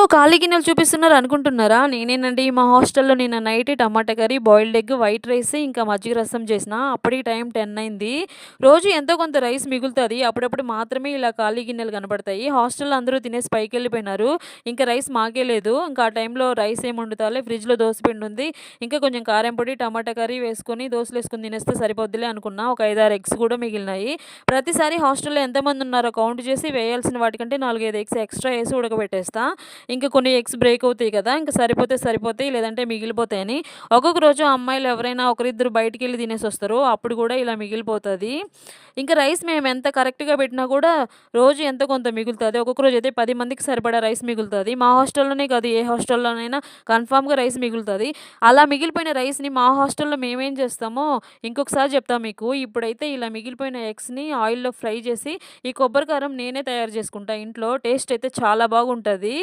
ఖాళీ గిన్నెలు చూపిస్తున్నారు అనుకుంటున్నారా? నేనేనండి మా హాస్టల్‌లో నిన్న night tomato curry, boiled egg, white rice ఇంకా మజ్జిగ రసం చేసిన. అప్పటికి టైం 10 అయింది. రోజు ఎంతో కొంత రైస్ మిగులుతది. అప్పుడప్పుడు మాత్రమే ఇలా ఖాళీ గిన్నెలు కనపడతాయి. హాస్టల్‌లో అందరూ తినేసి పైకెళ్ళిపోయినారు. ఇంకా రైస్ మాకే లేదు. ఇంకా ఆ టైంలో రైస్ ఏం వండుతాలే, ఫ్రిడ్జ్‌లో దోసపిండి ఉంది. ఇంకా కొంచెం కారం పొడి, టమాటా కర్రీ వేసుకొని దోసలేసుకొని తినేస్తే సరిపోద్దిలే అనుకున్నా. ఒక 5, 6 ఎగ్స్ కూడా మిగిలినాయి. ప్రతిసారి హాస్టల్‌లో ఎంతమందున్నారో కౌంట్ చేసి వేయాల్సిన వాటికంటే 4, 5 ఎగ్స్ ఎక్స్‌ట్రా ఏసి ఉడకబెట్టేస్తా. ఇంకా కొన్ని ఎగ్స్ బ్రేక్ అవుతాయి కదా! ఇంక సరిపోతే సరిపోతాయి. లేదంటే మిగిలిపోతాయని. ఒక్కొక్క రోజు అమ్మాయిలు ఎవరైనా ఒకరిద్దరు బయటికెళ్ళి తినేసొస్తారు. అప్పుడు కూడా ఇలా మిగిలిపోతది. ఇంక రైస్ మేమెంత కరెక్ట్‌గా పెట్టినా కూడా రోజు ఎంతో కొంత మిగులుతది. ఒక్కొక్క రోజైతే 10 మందికి సరిపడా రైస్ మిగులుతది. మా హాస్టల్‌లోనే కాదు ఏ హాస్టల్‌లోనైనా కన్ఫర్మ్‌గా రైస్ మిగులుతది. అలా మిగిలిపోయిన రైస్‌ని మా హాస్టల్‌లో మేమేం చేస్తామో ఇంకొకసారి చెప్తా మీకు. ఇప్పుడైతే ఇలా మిగిలిపోయిన ఎగ్స్‌ని ఆయిల్‌లో ఫ్రై చేసి ఈ కొబ్బరి కారం నేనే తయారు చేసుకుంటా ఇంట్లో. టేస్ట్ అయితే చాలా బాగుంటది.